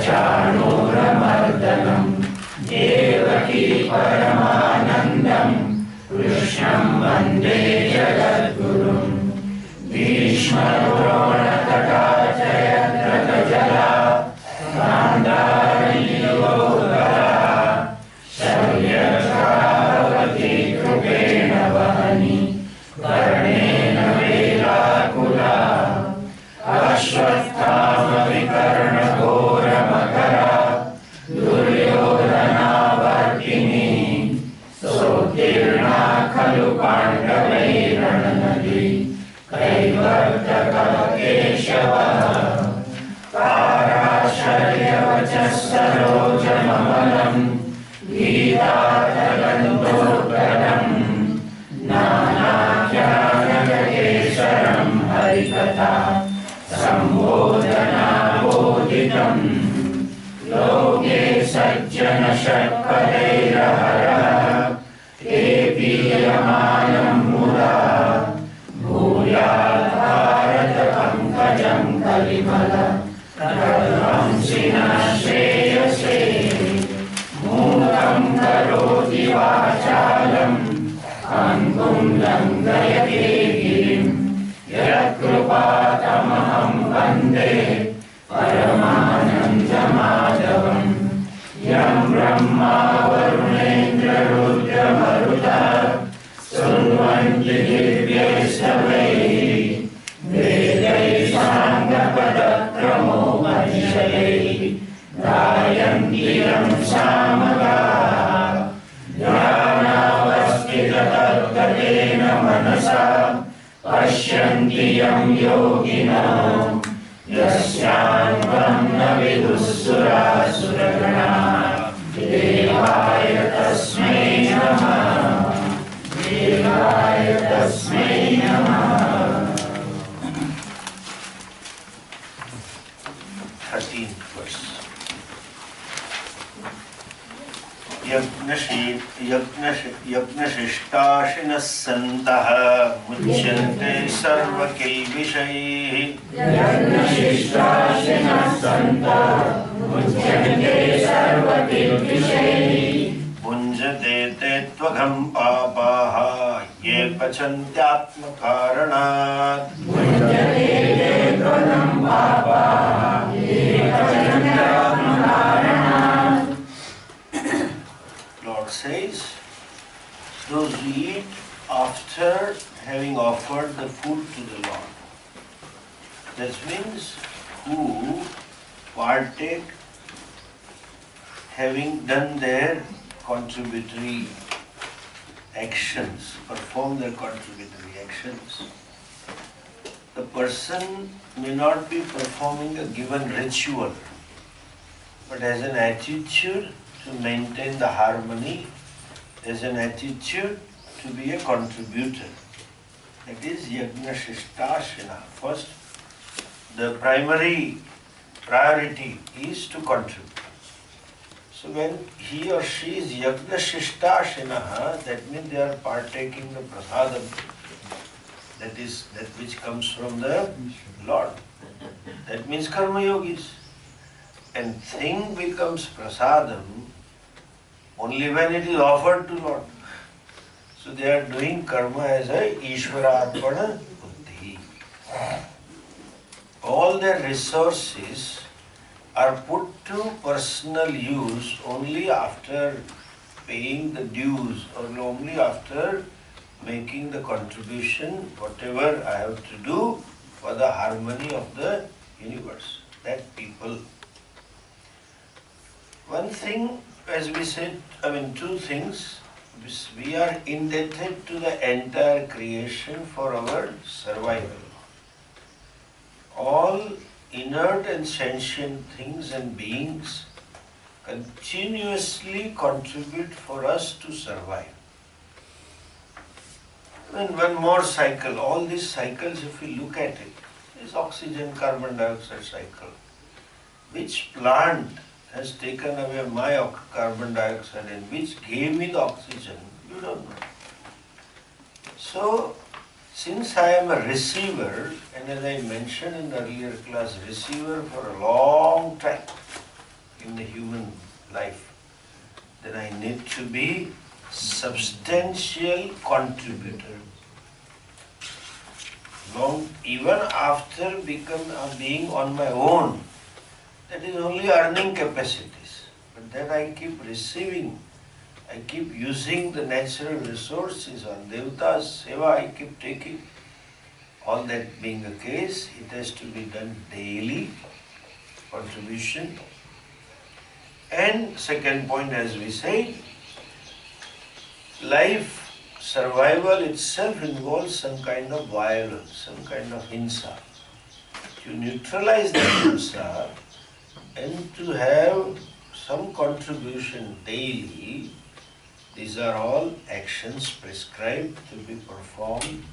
Chanuramardhanam Devaki Paramatmanandam Krishnam Vande Jagadgurum Bhishma Drona Takacaya Drakajala Gandhari Yogara Shavyakravati Krupena Vahani Karnena Velakula Ashwathama Vikarna Ghora Makara Duryodhana Varkini Sotirna Khalu Pandavairanadi Kaivartaka Keshava Parasharya Vachasarojamamalam Gita-tagandotradam Nana-kyanagakesaram Harikatha Sambodhana Bodhitam Loke Sajjana Shakpadeirahara Epiyamanam Mura Bhuyat Bharata Pankajam Kalimala Radhamsina Shreyase Mukam Karoti Vachalam Ankum Langayate Girim Yatkrupatamaham Vande Paramananda Madhavam Yam Brahma Varunendra Rudra Maruta Sunvanti Divyaistavai Vedai Sangapadakamo Manishai Gayanti Ram Samaka Dhanavastita Tattadena Manasa Pashyanti Yam Yogina Yasyan Brahma Vidussura Suragana Devaya Tasmai Namah Devaya Tasmai Namah. 13th verse. Yagnashishtashinas santaha muchyante sarvakilvishaihi Yagnashishtashinas santaha muchyante sarvakilvishaihi Punjate te tvagam papaha ye pachantyatmakaranat Punjate te tvagam papaha ye pachantyatmakaranat. Lord says, those who eat after having offered the food to the Lord. That means who partake having done their contributory actions, perform their contributory actions. The person may not be performing a given ritual, but has an attitude to maintain the harmony, has an attitude to be a contributor. That is Yajna Shishtashina. First, the primary priority is to contribute. So when he or she is yagna shishtasinaha, that means they are partaking the prasadam. That is that which comes from the Lord. That means karmayogis. And thing becomes prasadam only when it is offered to Lord. So they are doing karma as a Ishwararpana buddhi. All their resources are put to personal use only after paying the dues or only after making the contribution, whatever I have to do for the harmony of the universe. That people. One thing, as we said, two things. We are indebted to the entire creation for our survival. All inert and sentient things and beings continuously contribute for us to survive. And one more cycle, all these cycles, if we look at it, is oxygen, carbon dioxide cycle. Which plant has taken away my carbon dioxide and which gave me the oxygen, you don't know. So, since I am a receiver, and as I mentioned in the earlier class, receiver for a long time in the human life, then I need to be substantial contributor. Even after being on my own, that is only earning capacities. But then I keep receiving, I keep using the natural resources on Devata's seva, I keep taking. All that being the case, it has to be done daily, contribution. And second point, as we said, life survival itself involves some kind of violence, some kind of hinsa. To neutralize the hinsa and to have some contribution daily, these are all actions prescribed to be performed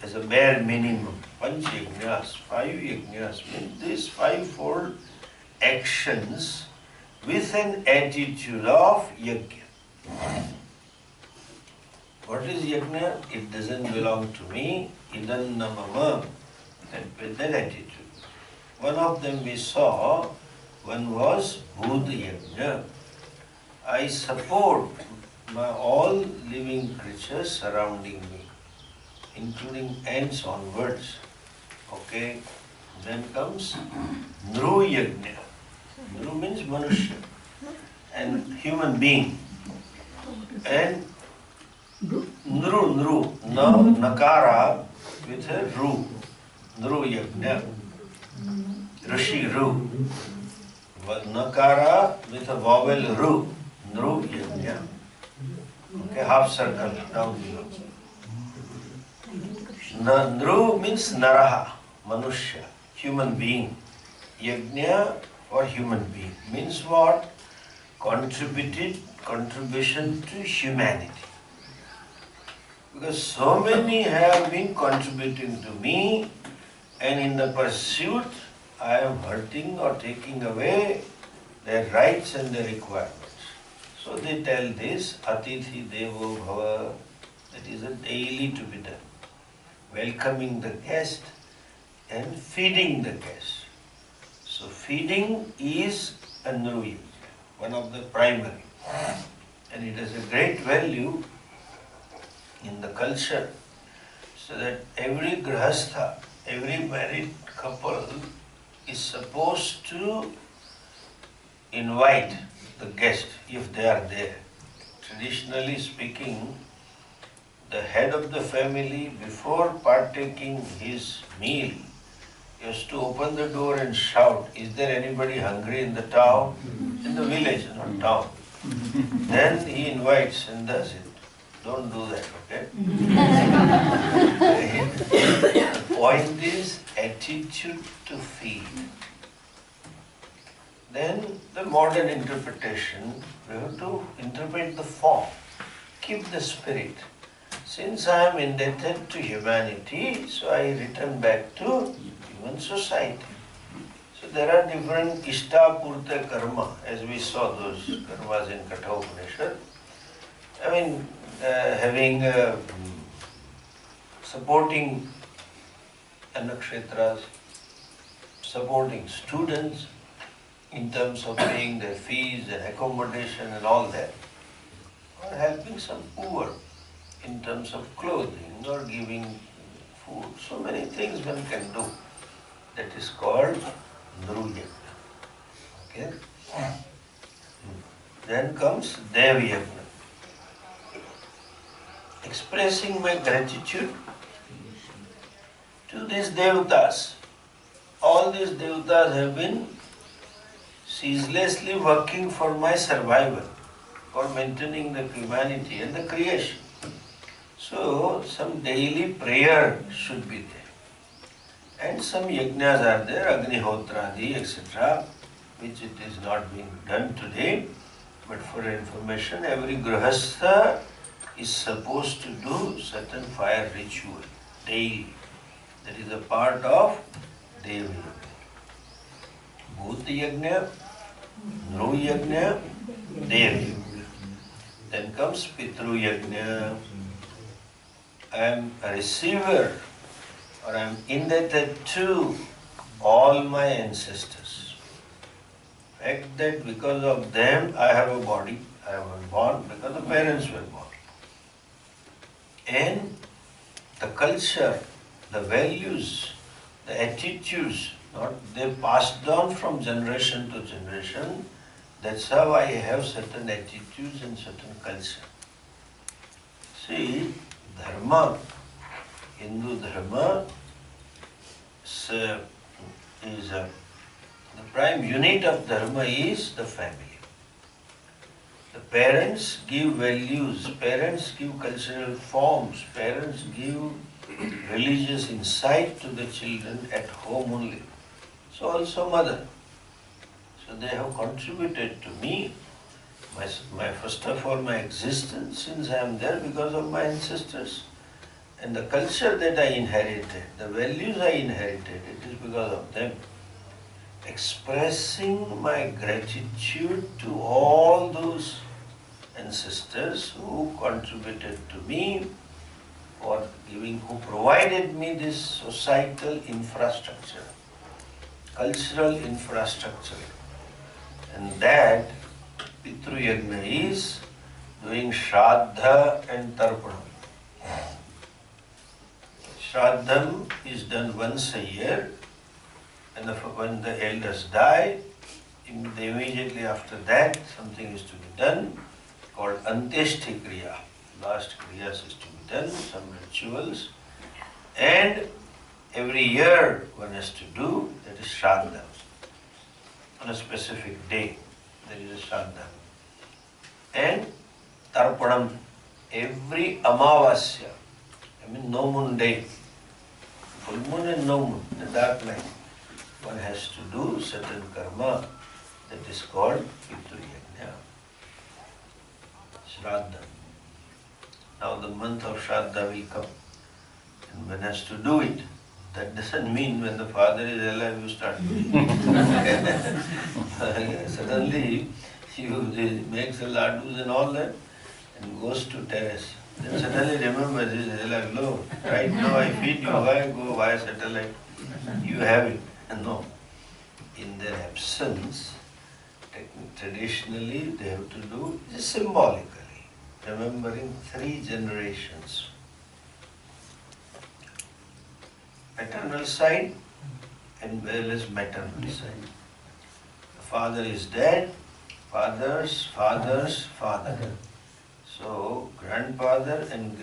as a bare minimum. Panch yajnas, 5 yajnas, means these fivefold actions with an attitude of yajna. What is yajna? It doesn't belong to me. Idan namama. With that attitude. One of them we saw, one was Bhud Yajna. I support all living creatures surrounding me, including ants onwards. Okay? Then comes Nru Yajna. Nru means Manushya and human being. And Nru, Nakara with a Ru, Nru Yajna, Rishi Ru. Nakara with a vowel Ru, Nru Yajna. Okay, half circle down below. Nru means Naraha, Manushya, human being. Yajna for human being means what? Contribution to humanity. Because so many have been contributing to me, and in the pursuit I am hurting or taking away their rights and their requirements. So they tell this, Atithi Devo Bhava, that is a daily to be done. Welcoming the guest and feeding the guest. So feeding is a Nru, one of the primary. And it has a great value in the culture, so that every grahastha, every married couple is supposed to invite the guest if they are there. Traditionally speaking, the head of the family, before partaking his meal, has to open the door and shout, is there anybody hungry in the town? In the village, not town. Then he invites and does it. Don't do that, okay? The point is attitude to feed. Then the modern interpretation, we have to interpret the form, keep the spirit. Since I am indebted to humanity, so I return back to human society. So there are different Ishta Purta karma, as we saw those karmas in Katha Upanishad. I mean, having supporting Anakshetras, supporting students in terms of paying their fees and accommodation and all that, or helping some poor in terms of clothing or giving food. So many things one can do. That is called Nru Yajna. Okay? Then comes Dev Yajna. Expressing my gratitude to these Devatas. All these Devatas have been ceaselessly working for my survival, for maintaining the humanity and the creation. So, some daily prayer should be there. And some yajnas are there, Agnihotradi, etc., which it is not being done today. But for information, every grahastha is supposed to do certain fire ritual daily. That is a part of Dev Yajna. Bhut Yajna, Nru Yajna, Dev Yajna. Then comes Pitru Yajna. I am a receiver, or I am indebted to all my ancestors. Fact that because of them I have a body, I was born because the parents were born. And the culture, the values, the attitudes, they passed down from generation to generation. That's how I have certain attitudes and certain culture. See, Dharma, Hindu Dharma the prime unit of Dharma is the family. The parents give values, parents give cultural forms, parents give religious insight to the children at home only. So also mother. So they have contributed to me, my first of all my existence, since I am there because of my ancestors. And the culture that I inherited, the values I inherited, it is because of them. Expressing my gratitude to all those ancestors who contributed to me, for giving, who provided me this societal infrastructure, cultural infrastructure. And that Pitru Yajna is doing Shraddha and Tarpanam. Shraddham is done once a year, and when the elders die, immediately after that something is to be done called Antyeshti Kriya. Last Kriyas is to be done, some rituals, and every year one has to do, that is Shraddha. On a specific day, there is a Shraddha. And Tarpanam, every Amavasya, no moon day, full moon and no moon, the dark night, one has to do certain karma that is called Pitru Yajna, Shraddha. Now the month of Shraddha will come, and one has to do it. That doesn't mean when the father is alive you start doing it. Suddenly he makes the laddus and all that and goes to terrace. Then suddenly remembers, he is alive. No, right now I feed you, why go via satellite? You have it. No. In their absence, traditionally they have to do this symbolically, remembering 3 generations. Paternal side and well as maternal side. The father is dead, father's father's father. So grandfather and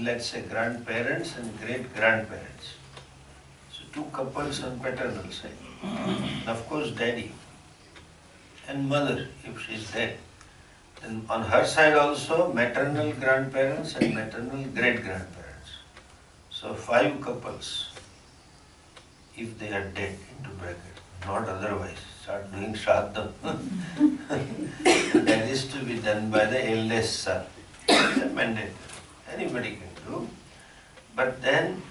let's say grandparents and great-grandparents. So 2 couples on paternal side. And of course daddy and mother if she is dead. Then on her side also maternal grandparents and maternal great-grandparents. So 5 couples, if they are dead, into bracket, not otherwise, start doing Shraddha. That is to be done by the eldest son. It's mandatory. Anybody can do. But then,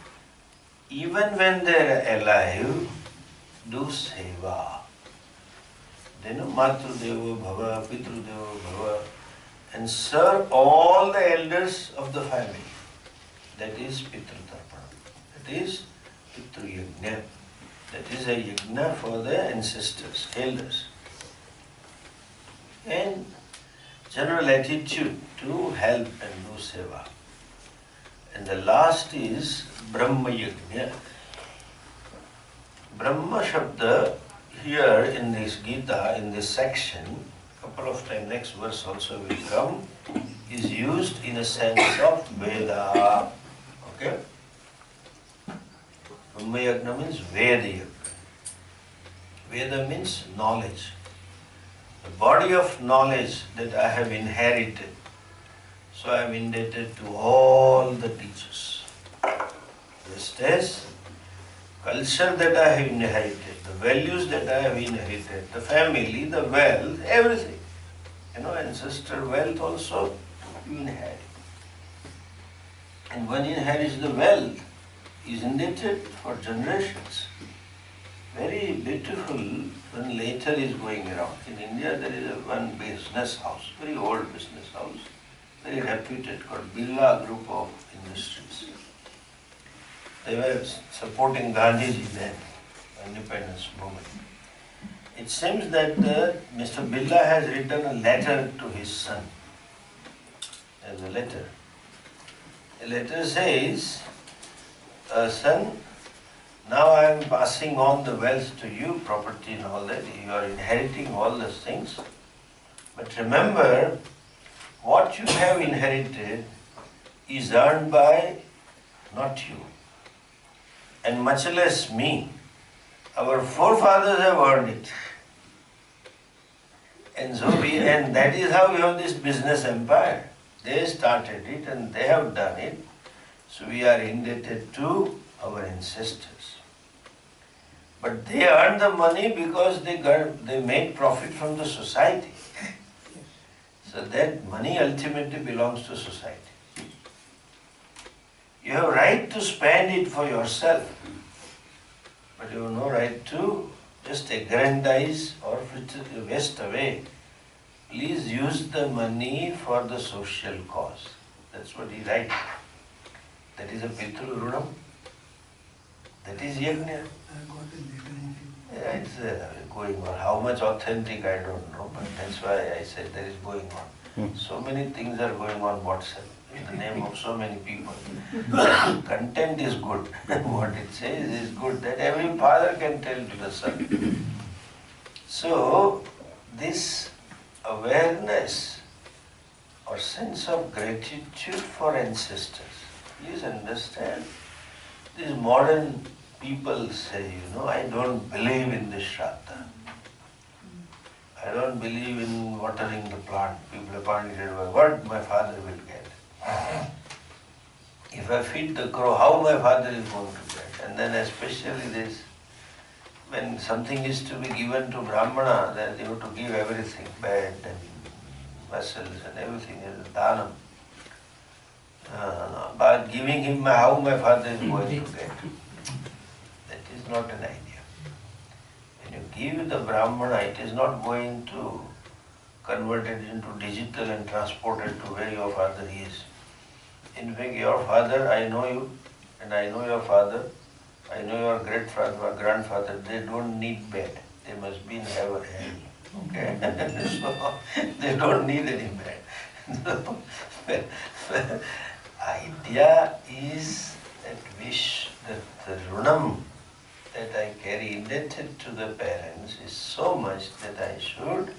even when they are alive, do seva. Then Matru-deva Bhava, Pitru-deva Bhava, and serve all the elders of the family. That is Pitru-tarpana. That is Pitru-yajna. That is a yajna for the ancestors, elders. And general attitude to help and do seva. And the last is Brahma Yajna. Brahma Shabda here in this Gita, in this section, couple of times, next verse also will come, is used in a sense of Veda. Okay? Brahma Yajna means Veda Yajna. Veda means knowledge. The body of knowledge that I have inherited. So I am indebted to all the teachers. Just as culture that I have inherited, the values that I have inherited, the family, the wealth, everything. Ancestor wealth also you inherit. And one inherits the wealth, is indebted for generations. Very beautiful when later is going around. In India there is one business house, very old business house, very reputed, called Birla Group of Industries. They were supporting Gandhiji then, independence movement. It seems that Mr. Birla has written a letter to his son. There's a letter. The letter says, son, now I am passing on the wealth to you, property and all that. You are inheriting all those things. But remember, what you have inherited is earned by not you, and much less me. Our forefathers have earned it. And that is how we have this business empire. They started it and they have done it. So we are indebted to our ancestors. But they earned the money because they made profit from the society. So that money ultimately belongs to society. You have right to spend it for yourself, but you have no right to just aggrandize or waste away. Please use the money for the social cause. That's what he writes. That is a Pitru Runam. That is Yajna. Yeah, it's going on. How much authentic, I don't know, but that's why I said there is going on. So many things are going on WhatsApp in the name of so many people. Content is good. What it says is good, that every father can tell to the son. So, this awareness or sense of gratitude for ancestors, please understand, these modern people say, I don't believe in this Shraddha. I don't believe in watering the plant. People apparently said, what my father will get. If I feed the crow, how my father is going to get? And then especially this, when something is to be given to Brahmana, then you have to give everything, bed and vessels and everything, as a dhanam. By giving him how my father is going to get. That is not an idea. When you give the Brahmana, it is not going to convert it into digital and transport it to where your father is. In fact, your father, I know you, and I know your father, I know your great-father or grandfather, they don't need bed. They must be in heaven. Okay? So, they don't need any bed. Idea is that wish, that the runam that I carry indebted to the parents is so much that I should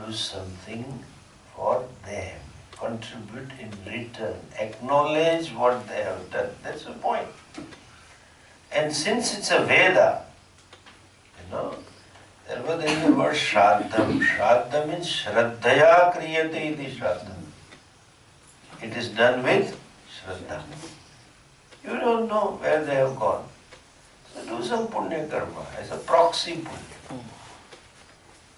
do something for them, contribute in return, acknowledge what they have done. That's the point. And since it's a Veda, therefore there is the word Shraddham. Shraddha means Shraddhaya Kriyate iti Shraddham. It is done with Shraddha. You don't know where they have gone. So do some Punya Karma as a proxy Punya.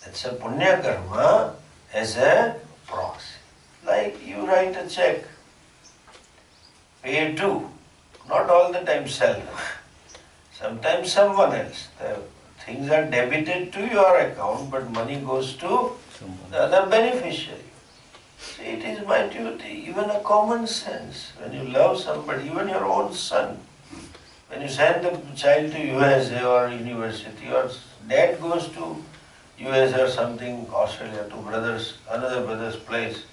That's a Punya Karma as a proxy. Like you write a check, pay to, not all the time self. Sometimes someone else. The things are debited to your account, but money goes to the other beneficiary. See, it is my duty, even a common sense. When you love somebody, even your own son, when you send the child to USA or university, your dad goes to US or something, Australia, to another brother's place,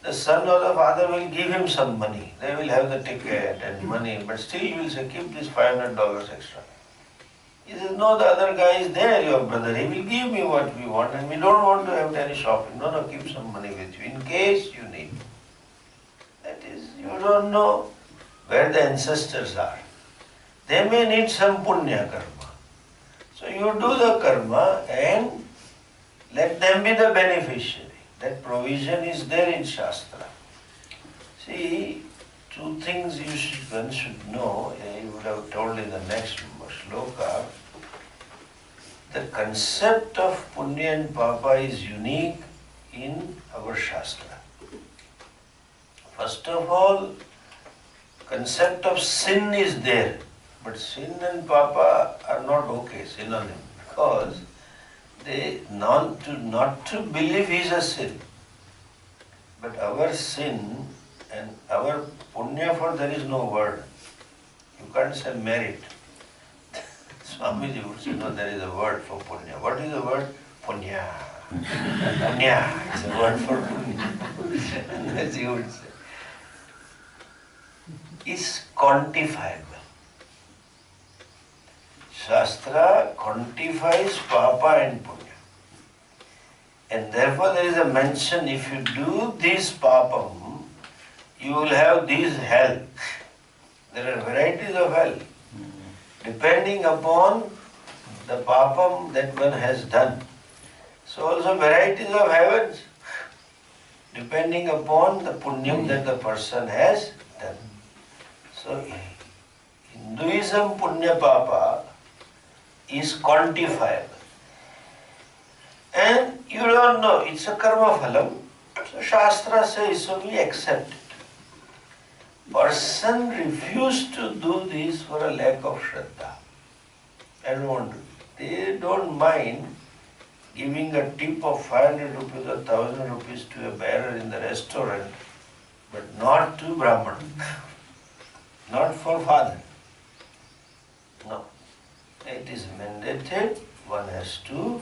the son or the father will give him some money. They will have the ticket and money, but still you will say, keep this $500 extra. He says, no, the other guy is there, your brother. He will give me what we want and we don't want to have any shopping. No, keep some money with you in case you need. That is, you don't know where the ancestors are. They may need some punya karma. So you do the karma and let them be the beneficiary. That provision is there in Shastra. See, two things one should know, you would have told in the next shloka. The concept of punya and papa is unique in our Shastra. First of all, concept of sin is there, but sin and papa are not okay, synonym, because not to believe is a sin. But our sin and our punya, for there is no word. You can't say merit. Swami would say, no, there is a word for punya. What is the word? Punya. Punya is a word for punya. And as he would say, is quantifiable. Shastra quantifies papa and punya. And therefore there is a mention, if you do this papam, you will have this hell. There are varieties of hell. Depending upon the papam that one has done. So also varieties of heavens, depending upon the punyam that the person has done. So Hinduism punya papa is quantifiable. And you don't know, it's a karma phalam. So Shastra says, so we accept it. Person refused to do this for a lack of shraddha. I don't want to. They don't mind giving a tip of 500 rupees or 1000 rupees to a bearer in the restaurant, but not to Brahman. Not for father. No. It is mandated, one has to.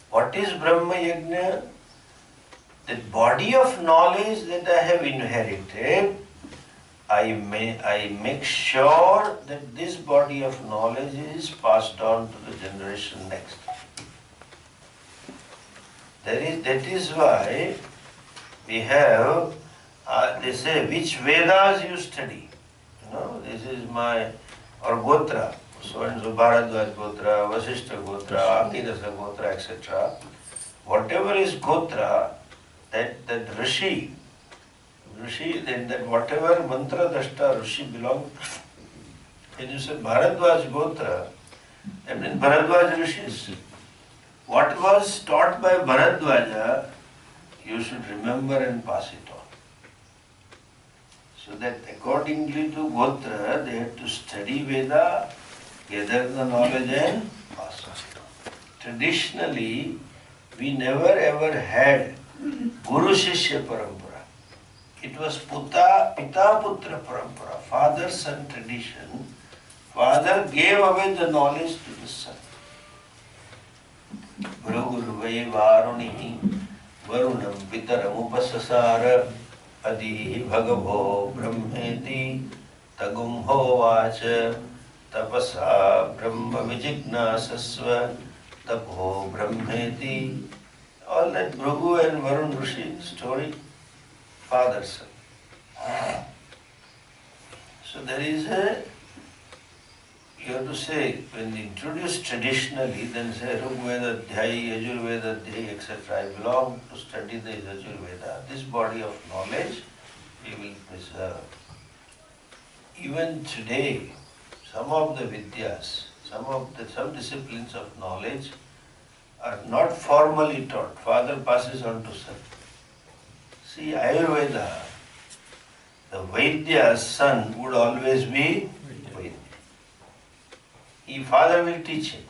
What is Brahma Yajna? The body of knowledge that I have inherited, I make sure that this body of knowledge is passed on to the generation next. That is why we have, they say, which Vedas you study. You know, this is my, or Gotra. So and so Bharadwaj Gotra, Vasishta Gotra, Akidasa Gotra, etc. Whatever is Gotra, that Rishi, that whatever mantra dashta Rishi belongs, when you say Bharadwaj Gotra, that means Bharadwaj Rishis. What was taught by Bharadwaja, you should remember and pass it on. So that accordingly to Gotra, they had to study Veda, gather the knowledge and pass it on. Traditionally, we never ever had Guru Shishya Parampara. It was Pita Putra Parampara, father-son tradition. Father gave away the knowledge to the son. Guru Varunihi Varunam Pitaram Upasasara Adihi Bhagavo Brahmeti Tagum Hovacha Tapasa Brahma Vijignasasva Tapo Brahmeti. All that Bhrigu and Varun Rishi story, father son. So there is a, you have to say, when introduced traditionally, then say Rigveda Dhyayi, Yajurveda Dhyayi, etc. I belong to study the Yajurveda. This body of knowledge we will preserve. Even today, some of the Vidyas, some disciplines of knowledge are not formally taught. Father passes on to son. See, Ayurveda, the Vaidya's son would always be Vaidya. father will teach him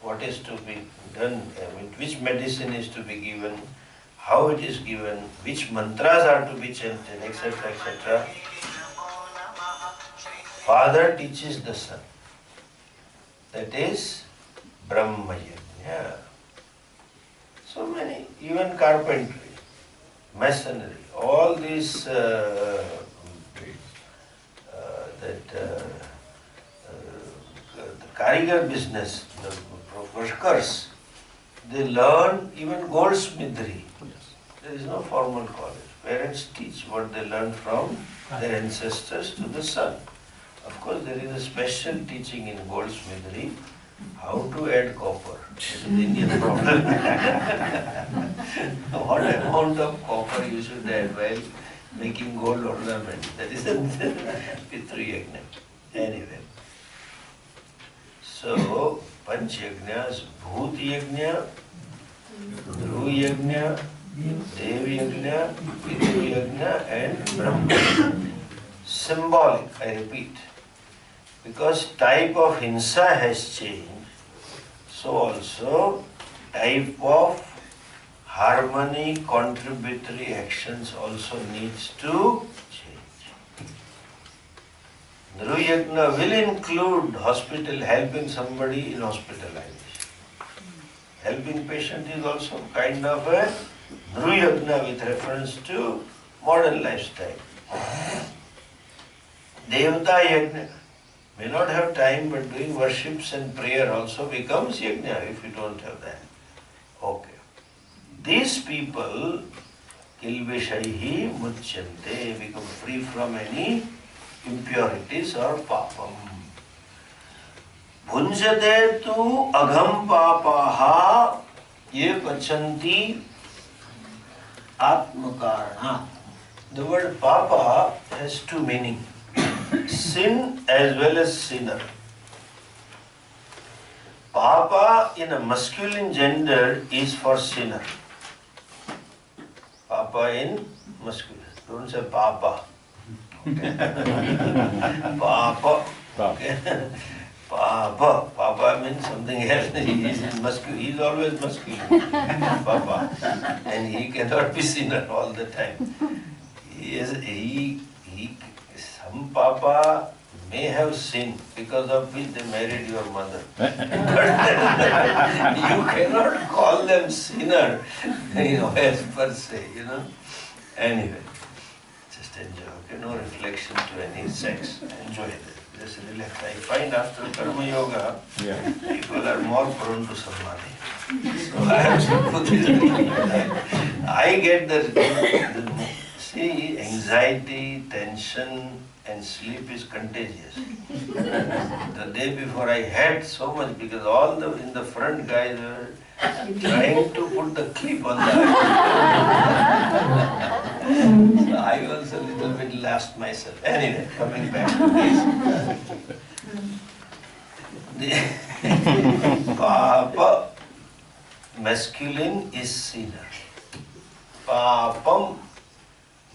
what is to be done, which medicine is to be given, how it is given, which mantras are to be chanted, etc., etc. Father teaches the son. That is Brahma Yajna. So many, even carpentry, masonry, all these the karigar business, the workers, they learn even goldsmithery. There is no formal college. Parents teach what they learn from their ancestors to the son. Of course, there is a special teaching in goldsmithery, how to add copper. It is an Indian problem. What amount of copper you should add while making gold ornament. That is a Pitru Yajna. Anyway. So, Panch Yajnas, Bhut Yajna, Dhru Yajna, Dev Yajna, Pitru Yajna and Brahma Yajna. Symbolic, I repeat. Because type of hinsa has changed, so also type of harmony, contributory actions also needs to change. Dhru Yajna will include helping somebody in hospitalization. Helping patient is also kind of a Dhru Yajna with reference to modern lifestyle. Devata Yajna. May not have time, but doing worships and prayer also becomes yajna if you don't have that. Okay. These people, kilvishaihi muchyante, become free from any impurities or papam. Bhunjate tu agham papaha ye pachanti atmakarana. The word papa has two meanings. Sin as well as sinner. Papa in a masculine gender is for sinner. Papa in masculine. Don't say Papa. Okay. Papa. Okay. Papa. Papa means something else. He is masculine. He is always masculine. Papa. And he cannot be sinner all the time. Some Papa may have sinned because of which they married your mother. But you cannot call them sinner, as per se, Anyway, just enjoy, okay? No reflection to any sex. Enjoy this. Just relax. I find after Karmayoga, people are more prone to samadhi. So I have to put it. I get see, anxiety, tension, and sleep is contagious. The day before I had so much because in the front guys were trying to put the clip on the So I was a little bit lost myself. Anyway, coming back to this. Papa, masculine is sinner. Papam,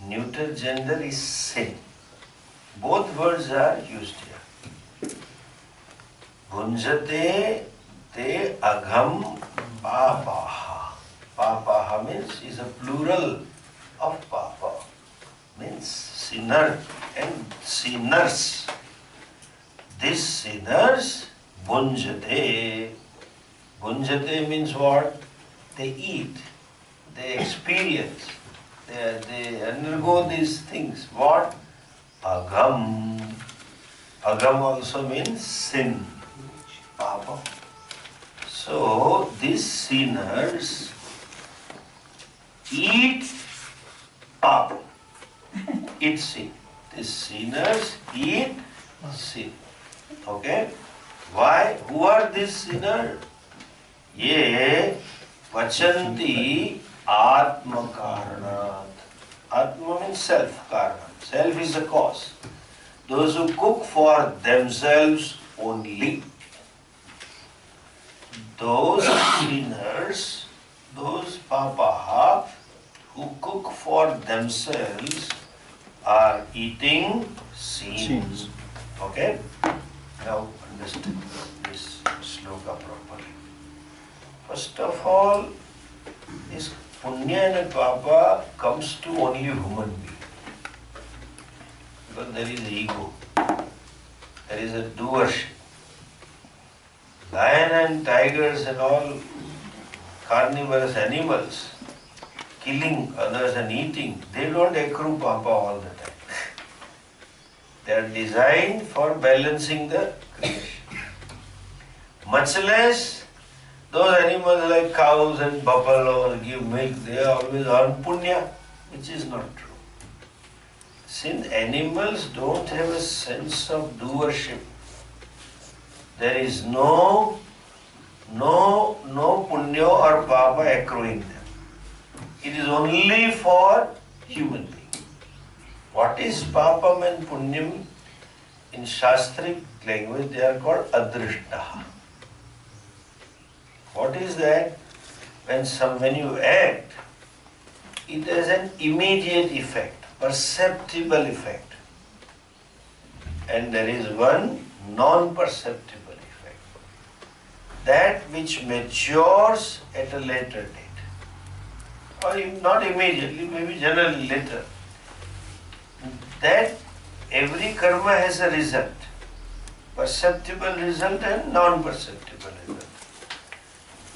neuter gender is sin. Both words are used here. Bhunjate te agham papaha. Papaha means is a plural of papa. Means sinner and sinners. These sinners, bhunjate. Bhunjate means what? They eat. They experience. They undergo these things. What? Agham. Agham also means sin. Papa. So these sinners eat papa. Eat sin. These sinners eat sin. Okay? Why? Who are these sinners? Ye pachanti atma karanat. Atma means self, karana. Self is the cause. Those who cook for themselves only. Those sinners, those papaha, who cook for themselves are eating sins. Okay? Now understand. shloka properly. First of all, this punya and papa comes to only human being. Because there is ego. There is a doership. Lion and tigers and all carnivorous animals, killing others and eating, they don't accrue papa all the time. They are designed for balancing the creation. Much less those animals like cows and buffaloes give milk, they always earn punya, which is not true. Since animals don't have a sense of doership, there is no punya or papa accruing them. It is only for human being. What is papam and punyam? In Shastric language they are called adrishtaha. What is that? When you act, it has an immediate effect, perceptible effect. And there is one non-perceptible effect. That which matures at a later date. Or not immediately, maybe generally later. That every karma has a result. Perceptible result and non-perceptible result.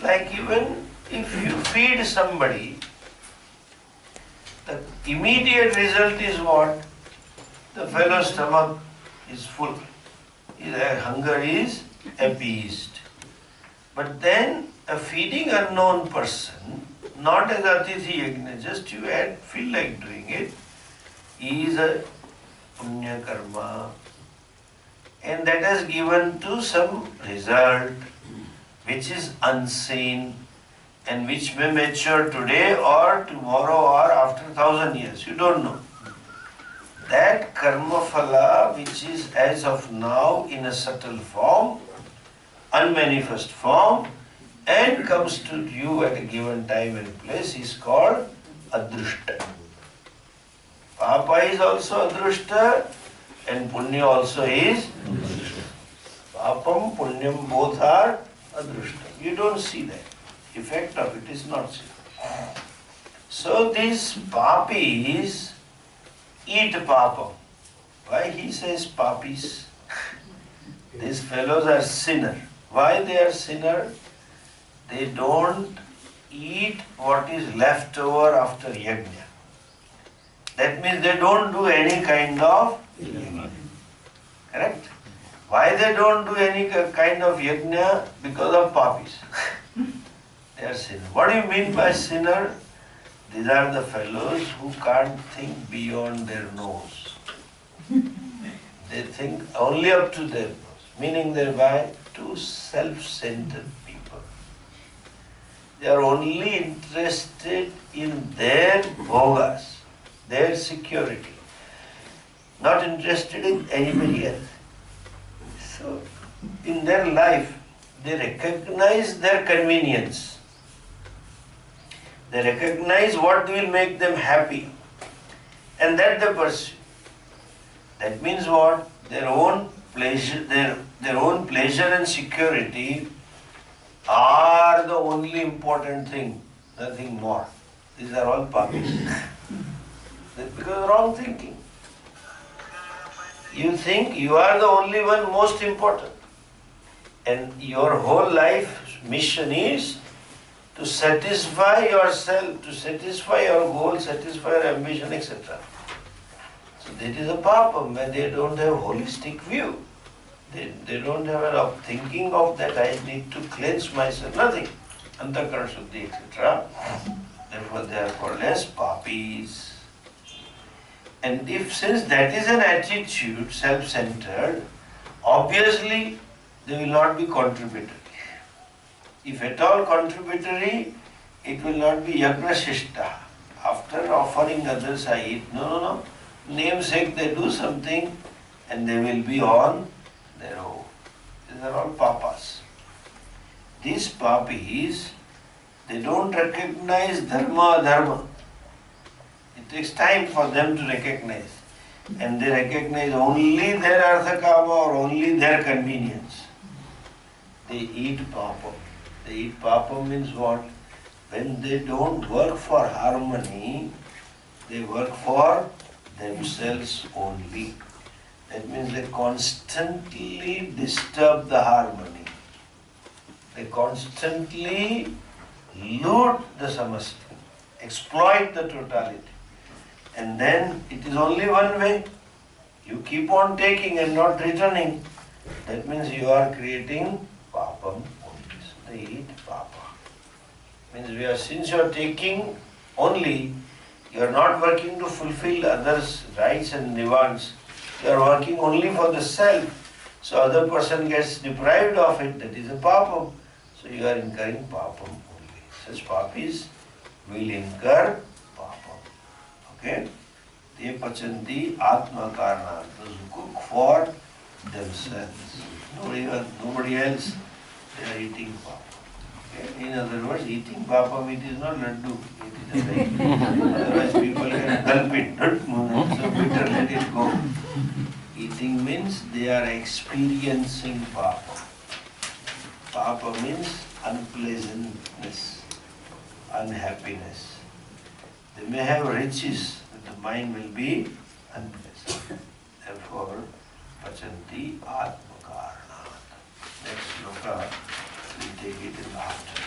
Like even if you feed somebody, the immediate result is what? The fellow's stomach is full. His hunger is appeased. But then a feeding unknown person, not as Atithi Yajna, just you feel like doing it, is a punya karma. And that has given to some result which is unseen and which may mature today or tomorrow or after 1,000 years. You don't know. That karma phala which is as of now in a subtle form, unmanifest form, and comes to you at a given time and place is called adrushta. Papa is also adrushta and punya also is adrushta. Papam, punyam both are adrushta. You don't see that. Effect of it is not seen. So these papis eat papam. Why he says papis? These fellows are sinner. Why they are sinner? They don't eat what is left over after yajna. That means they don't do any kind of yajna. Correct? Why they don't do any kind of yajna? Because of papis. They are sinner. What do you mean by sinner? These are the fellows who can't think beyond their nose. They think only up to their nose, meaning thereby to self-centered people. They are only interested in their bhogas, their security, not interested in anybody else. So, in their life, they recognize their convenience. They recognize what will make them happy, and that they pursue. That means what? Their own pleasure, their own pleasure and security are the only important thing, nothing more. These are all papis. That's because of wrong thinking. You think you are the only one most important, and your whole life's mission is to satisfy yourself, to satisfy your goal, satisfy your ambition, etc. So that is a papam when they don't have holistic view. They don't have a thinking of that I need to cleanse myself, nothing. Antakarana Shuddhi, etc. Therefore they are called as papis. And since that is an attitude, self-centered, obviously they will not be contributory. If at all contributory, it will not be yagnashishta. After offering others I eat. No. Namesake they do something and they will be on their own. These are all papas. These papis, they don't recognize dharma adharma. It takes time for them to recognize. And they recognize only their artha kama or only their convenience. they eat papam. They eat papam means what? When they don't work for harmony, they work for themselves only. That means they constantly disturb the harmony. They constantly loot the samasti, exploit the totality. And then it is only one way. You keep on taking and not returning. That means you are creating papam only. So they eat papa. Means since you are taking only, you are not working to fulfill others' rights and demands. You are working only for the self. So other person gets deprived of it. That is a papam. So you are incurring papam only. Such papis will incur papam. Okay? They pachanti atma karna. Those who cook for themselves. Nobody else. They are eating papam. Okay? In other words, eating papam, it is not laddu. It is a very. Otherwise people can gulp it. So better let it go. Eating means they are experiencing papa. Papa means unpleasantness, unhappiness. They may have riches, but the mind will be unpleasant. Therefore, pachanti atmakarna. Next sloka, we take it in after.